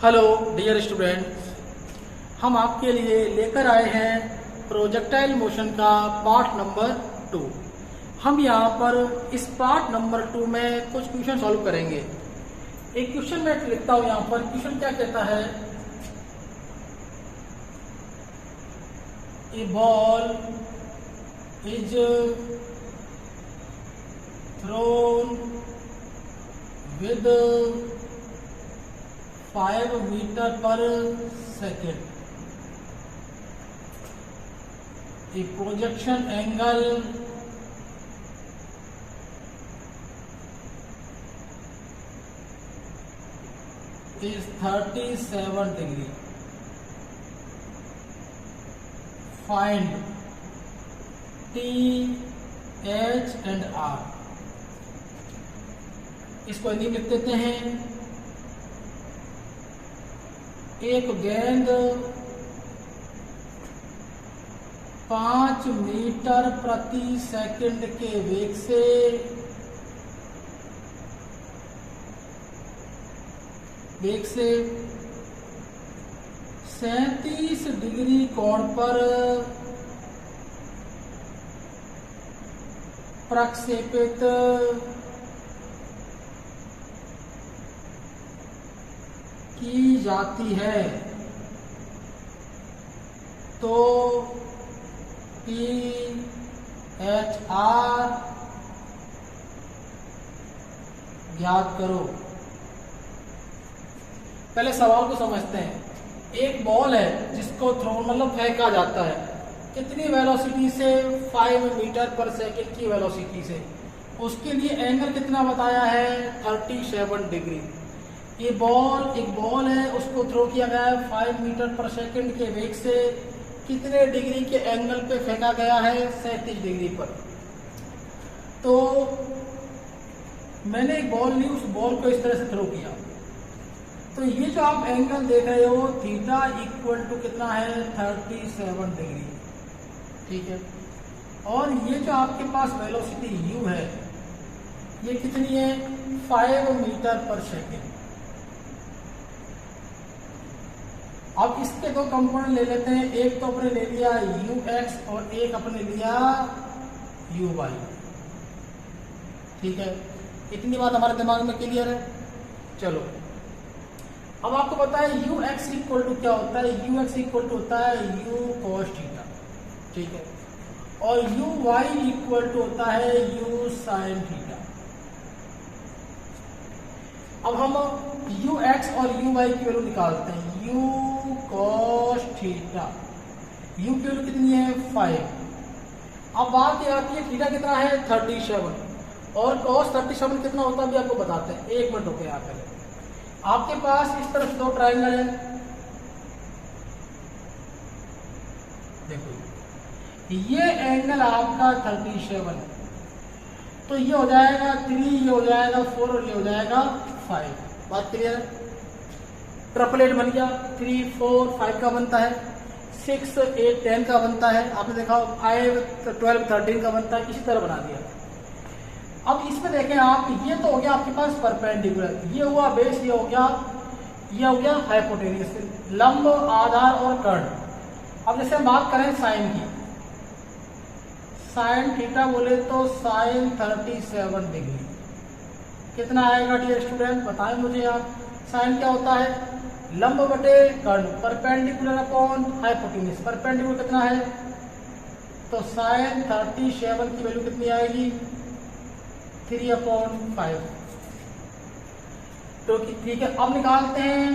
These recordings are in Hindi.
हेलो डियर स्टूडेंट्स, हम आपके लिए लेकर आए हैं प्रोजेक्टाइल मोशन का पार्ट नंबर 2। हम यहाँ पर इस पार्ट नंबर 2 में कुछ क्वेश्चन सॉल्व करेंगे। एक क्वेश्चन मैं लिखता हूँ यहाँ पर। क्वेश्चन क्या कहता है? A ball is thrown with 5 metre per second. The projection angle is 37 degree. Find T, H and R. इसको हिंदी में लिख देते हैं। एक गेंद 5 मीटर प्रति सेकंड के वेग से वेग से 37 डिग्री कोण पर प्रक्षेपित की जाती है तो पी एच आर याद करो। पहले सवाल को समझते हैं। एक बॉल है जिसको थ्रोन मतलब फेंका जाता है। कितनी वेलोसिटी से? 5 मीटर पर सेकेंड की वेलोसिटी से। उसके लिए एंगल कितना बताया है? 37 डिग्री। ये एक बॉल है, उसको थ्रो किया गया है 5 मीटर पर सेकंड के वेग से। कितने डिग्री के एंगल पे फेंका गया है? 37 डिग्री पर। तो मैंने एक बॉल ली, उस बॉल को इस तरह से थ्रो किया। तो ये जो आप एंगल देख रहे हो थीटा इक्वल टू कितना है? 37 डिग्री। ठीक है। और ये जो आपके पास वेलोसिटी u है, ये कितनी है? 5 मीटर पर सेकेंड। अब इसके दो कंपोनेंट ले लेते हैं। एक तो अपने ले लिया ux और एक अपने लिया uy। ठीक है, इतनी बात हमारे दिमाग में क्लियर है। चलो, अब आपको पता है ux इक्वल टू क्या होता है? ux इक्वल टू होता है u cos थीटा। ठीक है। और uy इक्वल टू होता है u sin थीटा। अब हम ux और uy की वैल्यू निकालते हैं। u cos थीटा, u की वैल्यू कितनी है? 5। अब बात ये आती है थीटा कितना है? 37। और cos 37 कितना होता है अभी आपको बताते हैं। 1 मिनट रुके यहाँ पहले। आपके पास इस तरफ दो ट्रायंगल है। देखो, ये एंगल आपका 37 है। तो ये हो जाएगा 3, ये हो जाएगा 4 और ये हो जाएगा 5। बात क्लियर है? ट्रिपलेट बन गया। 3, 4, 5 का बनता है। 6, 8, 10 का बनता है। आपने देखा 5, 12, 13 का बनता है। इसी तरह बना दिया। अब इसमें देखें आप, ये तो हो गया आपके पास परपेंडिकुलर, ये हुआ बेस, ये हो गया हाइपोटेनियस, लंब, आधार और कर्ण। अब जैसे हम बात करें साइन की, साइन थीटा बोले तो साइन 37 डिग्री कितना आएगा डियर स्टूडेंट? बताएं मुझे आप। साइन क्या होता है? लंब बटे कर्ण, परपेंडिकुलर अपॉन हाइपोटेन्यूज। परपेंडिकुलर कितना है? तो साइन 37 की वैल्यू कितनी आएगी? 3/5। तो ठीक है, अब निकालते हैं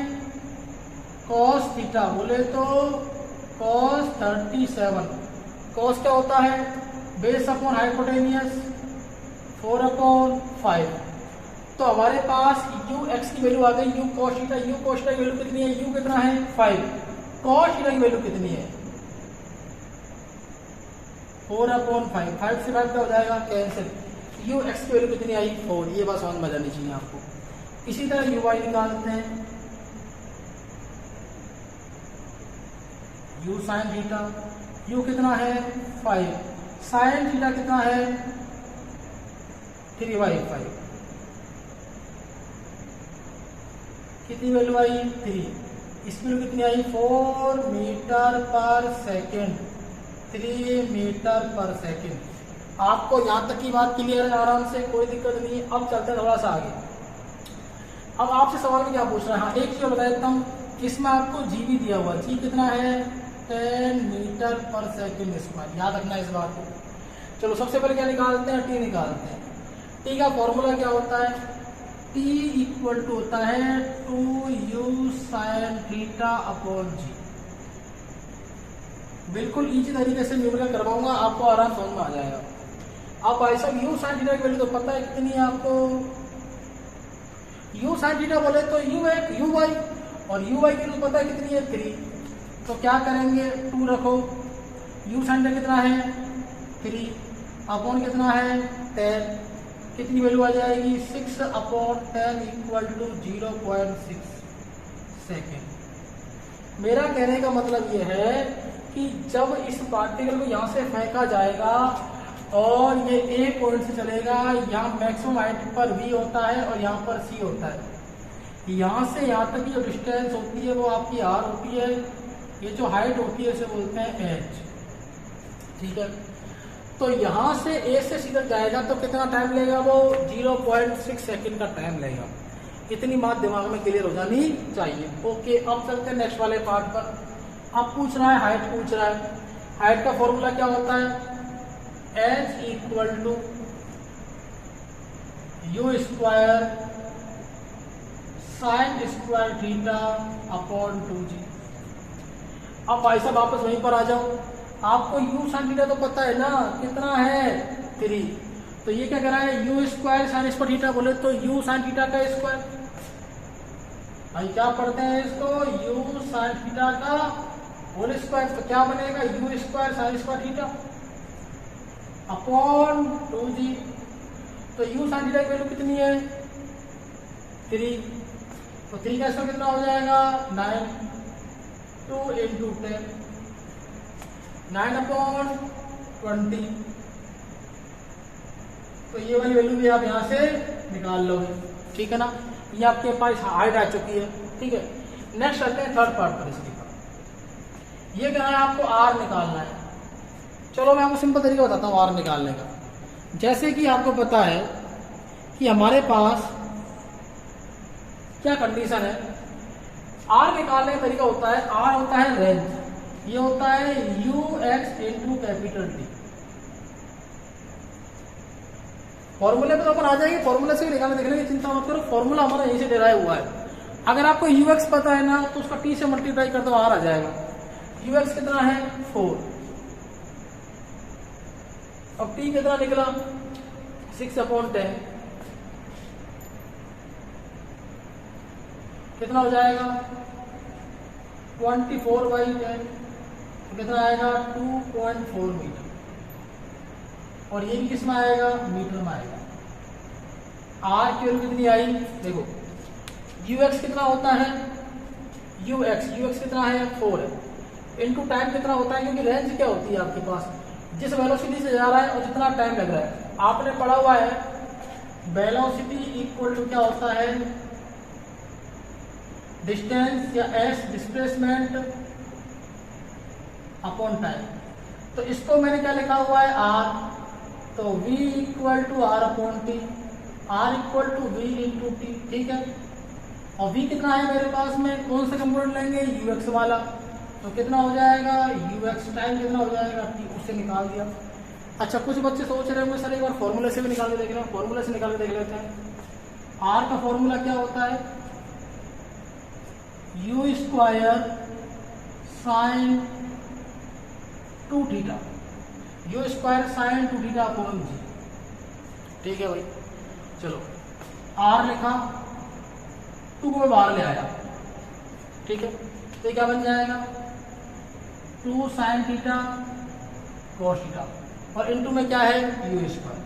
cos थीटा बोले तो cos 37। cos क्या होता है? Base upon hypotenuse, 4/5। तो हमारे पास ux की वैल्यू आ गई u cos theta. u cos theta की वैल्यू कितनी है? u कितना है? 5। cos थीटा की वैल्यू कितनी है? 4/5। 5 से 5 क्या हो जाएगा? कैंसिल। ux की वैल्यू कितनी आई? 4। ये बात समझ में आ जानी चाहिए आपको। इसी तरह uy निकालते हैं। u sin थीटा, u कितना है? 5। sin थीटा कितना है? 3/5। कितनी वैल्यू आई 3, स्पीड कितनी आई 4 metre per second, 3 metre per second. आपको यहाँ तक की बात क्लियर है आराम से, कोई दिक्कत नहीं है। अब चलते हैं थोड़ा सा आगे। अब आपसे सवाल में क्या पूछ रहा है, हाँ एक चीज बता देता हूँ, इसमें आपको जी भी दिया हुआ, जी कितना है 10 मीटर पर सेकेंड स्क्वायर, याद रखना इस बात को। चलो सबसे पहले क्या निकालते हैं, टी निकालते हैं। टी का फॉर्मूला क्या होता है, टी इक्वल टू होता है 2u sin थीटा अपॉन जी। बिल्कुल इजी तरीके से न्यूमेरिकल करवाऊंगा, आपको आराम समझ में आ जाएगा। आप भाई साहब u sin थीटा की वैल्यू तो पता है कितनी है आपको, u sin थीटा बोले तो u है u y, और u y की वैल्यू पता है कितनी है 3। तो क्या करेंगे 2 रखो, u sin थीटा कितना है 3 अपॉन कितना है 10, कितनी वैल्यू आ जाएगी 6 अपॉन 10 इक्वल टू 0.6 सेकेंड। मेरा कहने का मतलब यह है कि जब इस पार्टिकल को यहाँ से फेंका जाएगा और ये ए पॉइंट से चलेगा, यहाँ मैक्सिमम हाइट पर v होता है और यहाँ पर c होता है। यहाँ से यहाँ तक की जो डिस्टेंस होती है वो आपकी r होती है, ये जो हाइट होती है उसे बोलते हैं h, ठीक है। तो यहाँ से a से सीधा जाएगा तो कितना टाइम लेगा, वो 0.6 सेकेंड का टाइम लेगा। इतनी बात दिमाग में क्लियर हो जानी चाहिए। ओके, अब चलते हैं नेक्स्ट वाले पार्ट पर। अब पूछ रहा है हाइट, पूछ रहा है हाइट का फॉर्मूला क्या होता है, h equal to u square sine square theta upon 2g। अब भाई साहब वापस वहीं पर आ जाओ, आपको u साइन थीटा तो पता है ना कितना है 3, तो ये क्या कह रहा है u square sine square theta, बोले तो u साइन थीटा का स्क्वायर। भाई क्या पढ़ते हैं इसको, u साइन थीटा का होल स्क्वायर, तो क्या बनेगा you square sine square theta upon 2g। तो u साइन थीटा की वैल्यू कितनी है 3, तो 3 का स्क्वायर कितना हो जाएगा 9, 2 इंटू 10, 9 अपॉन 20। तो ये वाली वैल्यू भी आप यहाँ से निकाल लोगे, ठीक है ना। ये आपके पास हाइट आ चुकी है, ठीक है। नेक्स्ट आते हैं थर्ड पार्ट पर। इसके बाद ये क्या है, आपको आर निकालना है। चलो मैं आपको सिंपल तरीका बताता हूँ आर निकालने का। जैसे कि आपको पता है कि हमारे पास क्या कंडीशन है, आर निकालने का तरीका होता है, आर होता है रेंज, ये होता है you x into capital T. फॉर्मूले पे तो अपन आ जाएंगे, फॉर्मूले से निकालने देखने की चिंता मत करो, फॉर्मूला हमारा यहीं से डिराइव हुआ है। अगर आपको यू एक्स पता है ना तो उसका टी से मल्टीप्लाई कर दो, आर आ जाएगा। यू एक्स कितना है 4, अब टी कितना निकला 6 अपॉन 10, कितना हो जाएगा 24/10, कितना आएगा 2.4 मीटर, और ये भी किस में आएगा मीटर में आएगा। आर की वैल्यू कितनी आई देखो, यू एक्स कितना होता है यू एक्स कितना है 4 है, इनटू टाइम कितना होता है, क्योंकि रेंज क्या होती है आपके पास, जिस वेलोसिटी से जा रहा है और जितना टाइम लग रहा है। आपने पढ़ा हुआ है वेलोसिटी इक्वल टू क्या होता है डिस्टेंस या एस डिस्प्लेसमेंट अपॉन टाइम। तो इसको मैंने क्या लिखा हुआ है आर, तो v equal to R upon T, R equal to V into T, ठीक है। और v कितना है मेरे पास में, कौन सा कंपोनेंट लेंगे यू एक्स वाला, तो कितना हो जाएगा यू एक्स टाइम कितना हो जाएगा टी, उससे निकाल दिया। अच्छा कुछ बच्चे सोच रहे होंगे सर एक बार फॉर्मूले से भी निकाल के देख रहे हैं, फॉर्मूले से निकाल के देख लेते हैं। आर का फॉर्मूला क्या होता है u square sine 2 theta, u square sine 2 theta upon g, ठीक है भाई। चलो आर लिखा, 2 को मैं बाहर ले आया, ठीक है। तो ये क्या बन जाएगा 2 साइन थीटा कॉस थीटा, और इनटू में क्या है यू स्क्वायर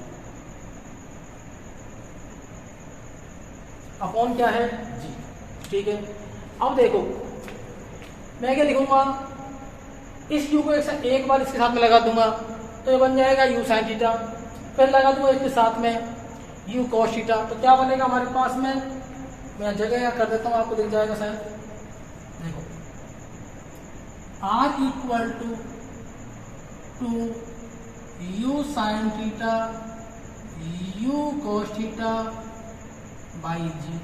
अपॉन क्या है जी, ठीक है। अब देखो मैं क्या लिखूंगा, इस u को एक बार इसके साथ में लगा दूंगा तो ये बन जाएगा u साइन थीटा, फिर लगा दूंगा इसके साथ में u कॉस थीटा, तो क्या बनेगा हमारे पास में मैं जगह यहाँ कर देता हूँ, आपको दिख जाएगा शायद। देखो r equal to u sine theta u cos theta by g.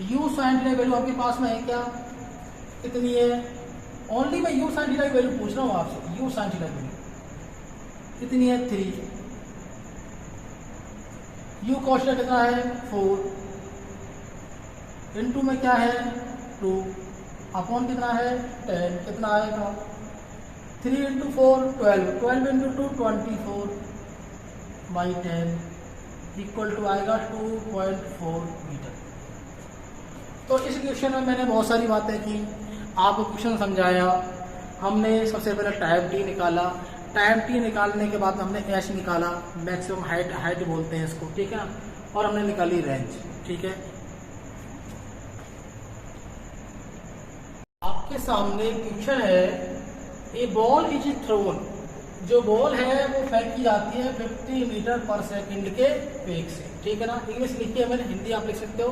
u sine theta की वैल्यू आपके पास में है क्या, कितनी है? ओनली मैं u साइन थीटा की वैल्यू पूछ रहा हूँ आपसे। u साइन थीटा की वैल्यू कितनी है? 3। u कोस थीटा कितना है? 4। इनटू में क्या है? 2 अपॉन कितना है? 10। कितना आएगा? 3 into 4 12, 12 into 2 24 by 10 equal to आएगा 2.4 मीटर। तो इस क्वेश्चन में मैंने बहुत सारी बातें की, आपको क्वेश्चन समझाया। हमने सबसे पहले टाइप टी निकाला, टाइप टी निकालने के बाद हमने एच निकाला, मैक्सिमम हाइट बोलते हैं इसको, ठीक है ना, और हमने निकाली रेंज। ठीक है, आपके सामने क्वेश्चन है, ए बॉल इज थ्रोन। जो बॉल है वो फेंक की जाती है 50 मीटर पर सेकंड के वेग से। ठीक है ना, इंग्लिश लिखी है मैंने, हिंदी आप लिख सकते हो।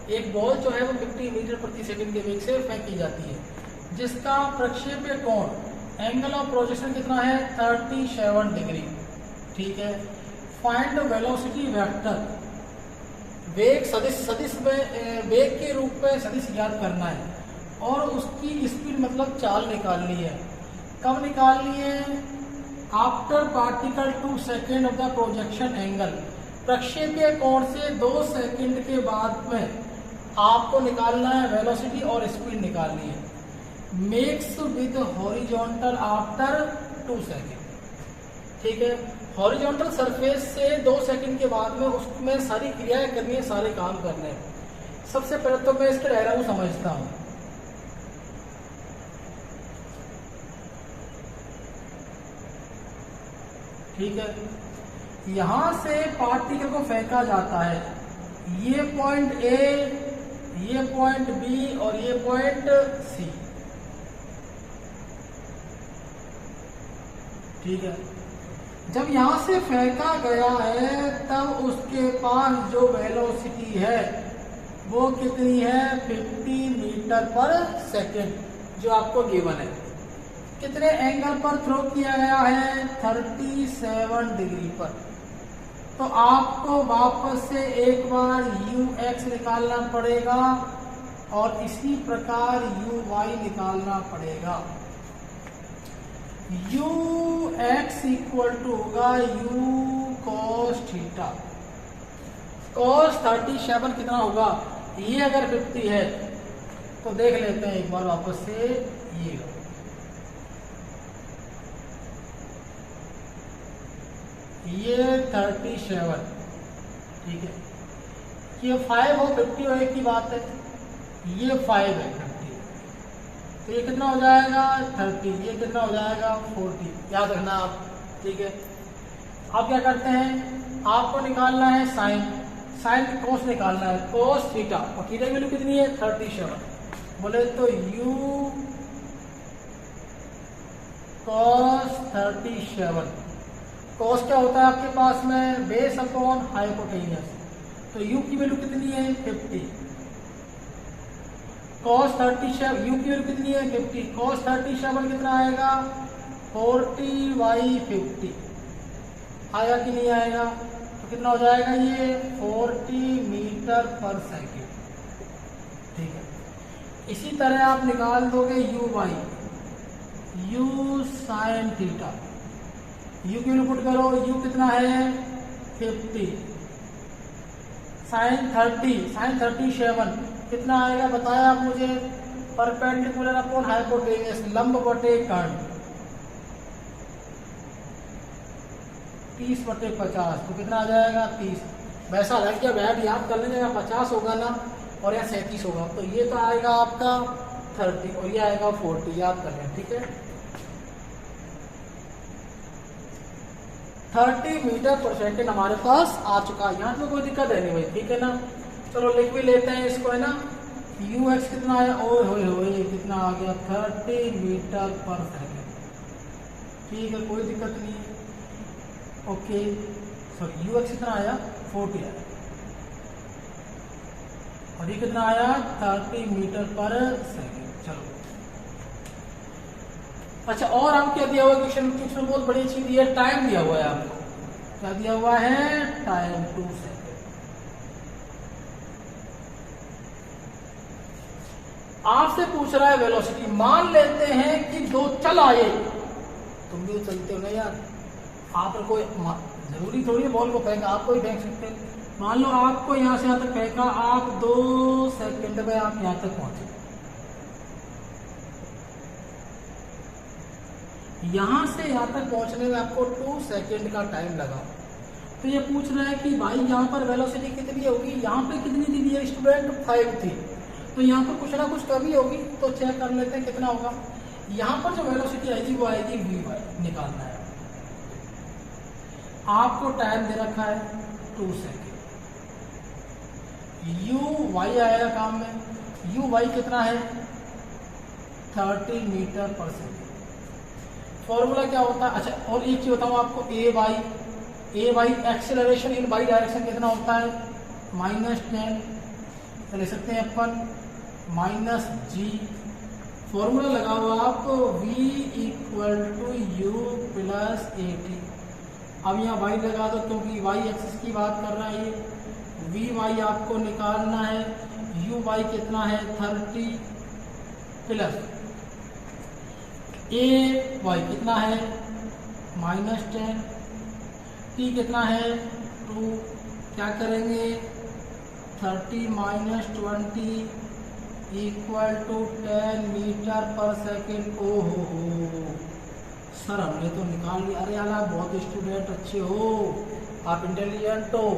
एक बॉल जो है वो 50 मीटर प्रति सेकंड के वेग से फेंक की जाती है, जिसका प्रक्षेप्य कोण एंगल ऑफ प्रोजेक्शन कितना है? 37 डिग्री। ठीक है, फाइंड वेलोसिटी वेक्टर। वेग सदिश में वेग के रूप में सदिश ज्ञात करना है और उसकी स्पीड मतलब चाल निकालनी है। कब निकालनी है? After particle 2 second of the projection angle. प्रक्षेपीय कोण से 2 सेकंड के बाद में आपको निकालना है वेलोसिटी और स्पीड निकालनी है। Makes with horizontal after 2 second. ठीक है, हॉरिजॉन्टल सरफेस से 2 सेकंड के बाद में उसमें सारी क्रियाएं करनी है, सारे काम करने हैं। सबसे पहले तो मैं इसके डायग्राम को समझता हूँ। ठीक है, यहां से पार्टिकल को फेंका जाता है, ये पॉइंट ए, ये पॉइंट बी और ये पॉइंट सी। ठीक है, जब यहां से फेंका गया है तब उसके पास जो वेलोसिटी है वो कितनी है? 50 मीटर पर सेकेंड, जो आपको गिवन है। कितने एंगल पर थ्रो किया गया है? 37 डिग्री पर। तो आपको वापस से एक बार ux निकालना पड़ेगा और इसी प्रकार uy निकालना पड़ेगा। ux इक्वल टू होगा u cos थीटा। cos 37 कितना होगा? ये अगर 50 है तो देख लेते हैं एक बार वापस से। ये 37। ठीक है, ये 5 हो 50 हो, एक की बात है। ये 5 है 50, तो ये कितना हो जाएगा? 30। ये कितना हो जाएगा? 40। याद रखना आप। ठीक है, आप क्या करते हैं, आपको निकालना है साइन कोस निकालना है, कोस थीटा। और थीटा की वैल्यू कितनी है? 37। बोले तो u cos 37। कॉस क्या होता है आपके पास में? Base upon hypotenuse. तो u की वैल्यू कितनी है? 50। cos 37 u की वैल्यू कितनी है? 50। cos 37 कितना आएगा? 40/50 आएगा कि नहीं आएगा? तो कितना हो जाएगा? ये 40 मीटर पर सेकेंड। ठीक है, इसी तरह आप निकाल दोगे uy, u sine theta. u की वैल्यू पुट करो, u कितना है? 50। साइन 37 कितना आएगा बताया आप मुझे? परपेंडिकुलर अपॉन हाइपोटेन्यूस, लंब बटे कर्ण, 30/50। तो कितना आ जाएगा? 30। वैसा लग गया बैठ याद कर लीजिएगा, 50 होगा ना और यहाँ 37 होगा, तो ये तो आएगा आपका 30 और ये आएगा 40। याद कर लें। ठीक है, 30 मीटर पर सेकेंड हमारे पास आ चुका है। यहाँ तो कोई दिक्कत है नहीं भाई। ठीक है ना, चलो लिख भी लेते हैं इसको, है ना। ux कितना है? ओए कितना आ गया? 30 मीटर पर सेकेंड। ठीक है, कोई दिक्कत नहीं है। ओके, सॉरी ux कितना आया? 40 आया। और ये कितना आया 30 मीटर पर सेकेंड। चलो अच्छा, और आपको क्या दिया हुआ क्वेश्चन में बहुत बड़ी चीज दिया, टाइम दिया हुआ है आपको। क्या दिया हुआ है? Time 2 second. आपसे पूछ रहा है वेलोसिटी। मान लेते हैं कि दो चल आए, तुम भी तो चलते हो ना यार, आप कोई जरूरी थोड़ी बॉल को फेंका, आप कोई फेंक सकते हैं। मान लो आपको यहां से यहां तक फेंका, आप 2 सेकंड में आप यहां तक पहुंचे। यहां से यहां तक पहुंचने में आपको 2 सेकंड का टाइम लगा। तो ये पूछ रहा है कि भाई यहां पर वेलोसिटी कितनी होगी? यहां पे कितनी दी है स्टूडेंट? 5 थी। तो यहाँ पर कुछ ना कुछ कमी होगी, तो चेक कर लेते हैं कितना होगा। यहाँ पर जो वेलोसिटी आएगी वो आएगी v/, निकालना है आपको। टाइम दे रखा है 2 सेकेंड। u/y आएगा काम में। u/y कितना है? 30 मीटर पर सेकेंड। फॉर्मूला क्या होता है? अच्छा, और एक चीज बताऊं आपको, a/y acceleration in y direction कितना होता है? -10 ले सकते हैं अपन, -g। फॉर्मूला लगाओ आप, v = u + at। अब यहाँ y लगा दो क्योंकि y एक्सिस की बात कर रहा है। ये vy आपको निकालना है। uy कितना है? 30 प्लस ay कितना है? -10। t कितना है? 2। क्या करेंगे? 30 - 20 = 10 मीटर पर सेकेंड। ओहो सर, हमने तो निकाल लिया। अरे यार, आप बहुत स्टूडेंट अच्छे हो, आप इंटेलिजेंट हो।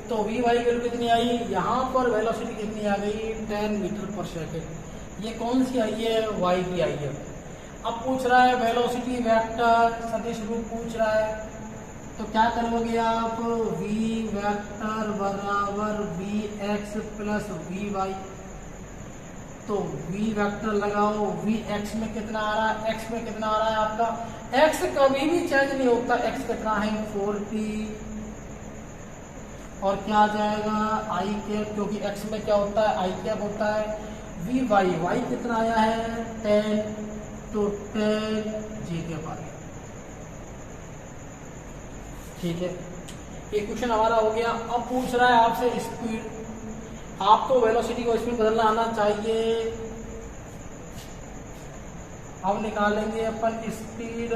तो वी वाई वैल्यू कितनी आई? यहाँ पर वेलोसिटी कितनी आ गई? 10 मीटर पर सेकेंड। ये कौन सी आई है? वाई की आई है। अब पूछ रहा है वेलोसिटी वेक्टर, सदिश रूप पूछ रहा है। तो क्या करोगे आप? v वेक्टर बराबर vx प्लस vy। तो v वेक्टर लगाओ, vx में कितना आ रहा है? x में कितना आ रहा है आपका? x कभी भी चेंज नहीं होता। x कितना है? 40। और क्या आ जाएगा? आई कैप, क्योंकि x में क्या होता है? आई कैप होता है। y कितना आया है? 10। तो 10 जी कैप आ गया। ठीक है, ये क्वेश्चन हमारा हो गया। अब पूछ रहा है आपसे स्पीड। आपको वेलोसिटी को स्पीड बदलना आना चाहिए। अब निकालेंगे अपन स्पीड,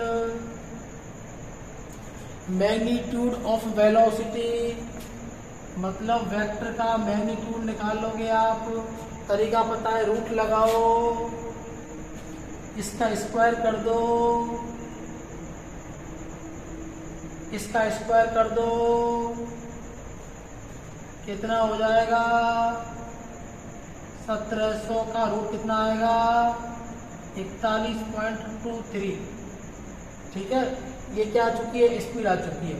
मैग्नीट्यूड ऑफ वेलोसिटी, मतलब वेक्टर का मैग्नीट्यूड निकाल लोगे आप। तरीका पता है, रूट लगाओ, इसका स्क्वायर कर दो, इसका स्क्वायर कर दो, कितना हो जाएगा? 1700 का रूट कितना आएगा? 41.23। ठीक है, ये क्या आ चुकी है? स्पीड आ चुकी है।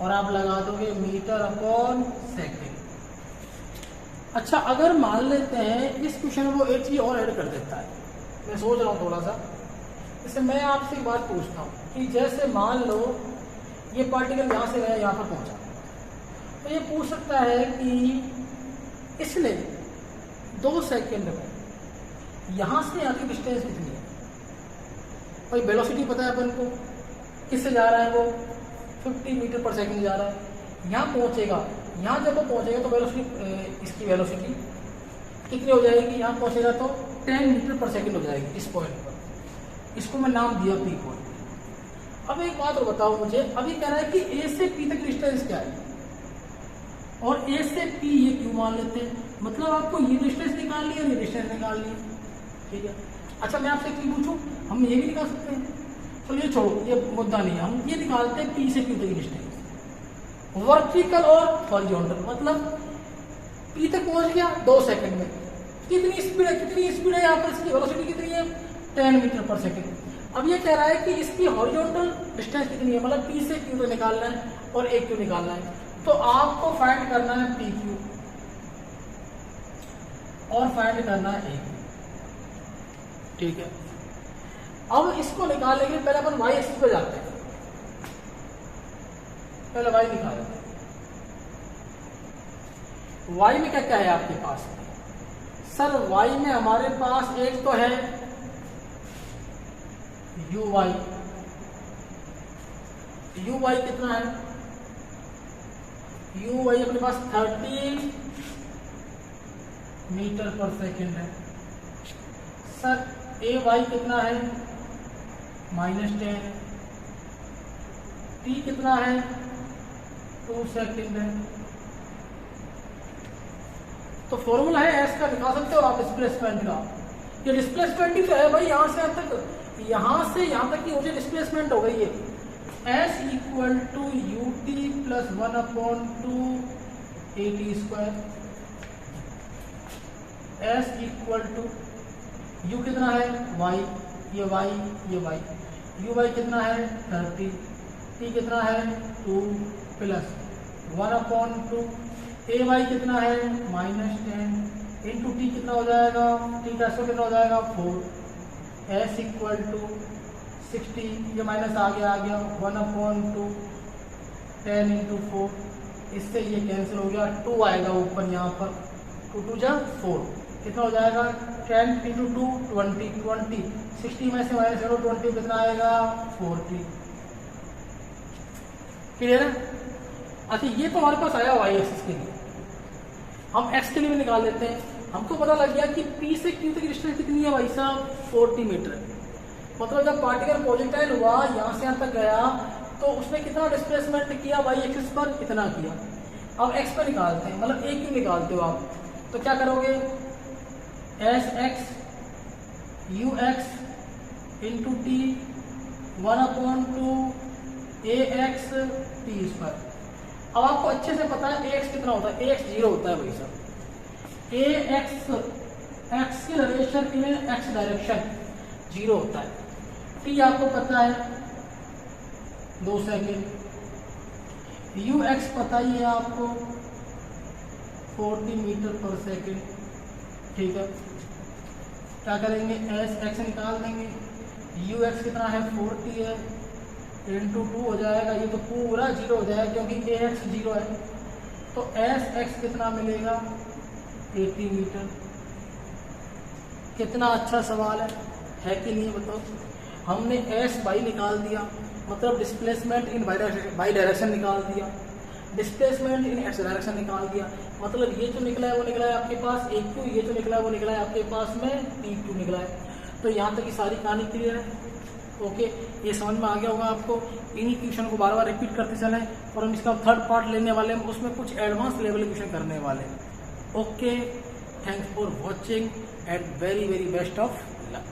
और आप लगा दोगे मीटर अपॉन सेकेंड। अच्छा, अगर मान लेते हैं इस क्वेश्चन में वो एक चीज और ऐड कर देता है, मैं सोच रहा हूँ थोड़ा सा। इससे मैं आपसे एक बात पूछता हूँ कि जैसे मान लो ये पार्टिकल यहाँ से गया, यहाँ पर पहुँचा, तो ये पूछ सकता है कि इसने 2 सेकेंड में यहाँ से यहाँ की डिस्टेंस कितनी है। भाई वेलोसिटी पता है अपन को, किससे जा रहा है वो? 50 मीटर पर सेकेंड जा रहा है। यहाँ पहुँचेगा, यहाँ जब वो पहुँचेगा तो वेलोसिटी, इसकी वेलोसिटी कितनी हो जाएगी? यहाँ पहुँचेगा तो 10 मीटर पर सेकेंड हो जाएगी इस पॉइंट पर। इसको मैं नाम दिया पी पॉइंट। अब एक बात और बताओ मुझे, अभी कह रहा है कि ए से पी तक डिस्टेंस क्या है, और ए से पी ये क्यों मान लेते हैं? मतलब आपको ये डिस्टेंस निकालनी है और ये डिस्टेंस निकालनी है। ठीक है, अच्छा मैं आपसे क्यों पूछूं, हम ये भी निकाल सकते हैं। तो ये छोड़ो, ये मुद्दा नहीं है। हम ये निकालते हैं पी से क्यू तक की डिस्टेंस, वर्टिकल और हॉरिजॉन्टल। मतलब पी तक पहुंच गया 2 सेकंड में। कितनी स्पीड है? कितनी स्पीड है यहाँ पर? इसकी वेलोसिटी कितनी है? 10 मीटर पर सेकंड। अब ये कह रहा है कि इसकी हॉरिजॉन्टल डिस्टेंस कितनी है, मतलब पी से क्यू तो निकालना है और ए क्यू निकालना है। तो आपको फाइंड करना है पी क्यू और फाइंड करना है ए क्यू। ठीक है, अब इसको निकालने के लिए पहले अपन वाई एक्सिस पे जाते हैं। पहले वाई निकालते हैं। वाई में क्या क्या है आपके पास? सर y में हमारे पास एक तो है uy, uy कितना है, uy अपने पास 30 मीटर पर सेकेंड है। सर ay कितना है, -10, t कितना है, 2 सेकेंड है। तो फॉर्मूला है एस का, निकाल सकते हो आप डिस्प्लेसमेंट का। ये डिस्प्लेसमेंट ही तो है भाई, यहाँ से यहाँ तक, यहाँ से यहाँ तक की मुझे डिस्प्लेसमेंट हो गई है। S equal to u t plus 1/2 AT²। S equal to U कितना है, y, ये y, ये y, uy कितना है 30, t कितना है 2 प्लस 1/2, ay कितना है -10 इंटू टी कितना हो जाएगा, टी का कितना हो जाएगा 4। S इक्वल टू 60, ये माइनस आ गया 1/2 10 इंटू 4, इससे ये कैंसिल हो गया, 2 आएगा ऊपर यहाँ पर, 2 2 जा 4, कितना हो जाएगा 10 इंटू 2 20, 60 में से माइनस करो 20 कितना आएगा 40। क्लियर है। अच्छा ये तो हमारे पास आया वाई एक्सिस के लिए, हम एक्स के लिए भी निकाल लेते हैं। हमको पता लग गया कि P से Q तक डिस्टेंस कितनी है भाई साहब, 40 मीटर। मतलब जब पार्टिकल प्रोजेक्टाइल हुआ यहाँ से यहाँ तक गया तो उसने कितना डिस्प्लेसमेंट किया वाई एक्सिस पर, कितना किया। अब एक्स पर निकालते हैं, मतलब ए क्यू निकालते हो आप, तो क्या करोगे, S x u x into t 1/2 a x t. अब आपको अच्छे से पता है ए एक्स कितना होता है, ए एक्स 0 होता है भाई साहब। A x acceleration in x direction 0 होता है। टी आपको पता है 2 सेकेंड, यू एक्स पता ही है आपको 40 मीटर पर सेकेंड। ठीक है, क्या करेंगे, एस एक्स निकाल देंगे, यू एक्स कितना है 40 है, इंटू 2 हो जाएगा, ये तो पूरा 0 हो जाएगा क्योंकि ए एक्स 0 है। तो एस एक्स कितना मिलेगा 80 मीटर। कितना अच्छा सवाल है कि नहीं बताओ। हमने एस बाई निकाल दिया, मतलब डिस्प्लेसमेंट इन बाई डायरेक्शन निकाल दिया, डिस्प्लेसमेंट इन एक्स डायरेक्शन निकाल दिया, मतलब ये जो निकला है वो निकला है आपके पास ए क्यू, ये जो निकला है वो निकला है आपके पास में टी क्यू निकला है। तो यहाँ तक की सारी कहानी क्लियर है। ओके, ये समझ में आ गया होगा आपको। इन्हीं क्वेश्चन को बार बार रिपीट करते चलें और हम इसका 3rd पार्ट लेने वाले हैं, उसमें कुछ एडवांस लेवल क्वेश्चन करने वाले हैं। Okay, thanks for watching and very very best of luck.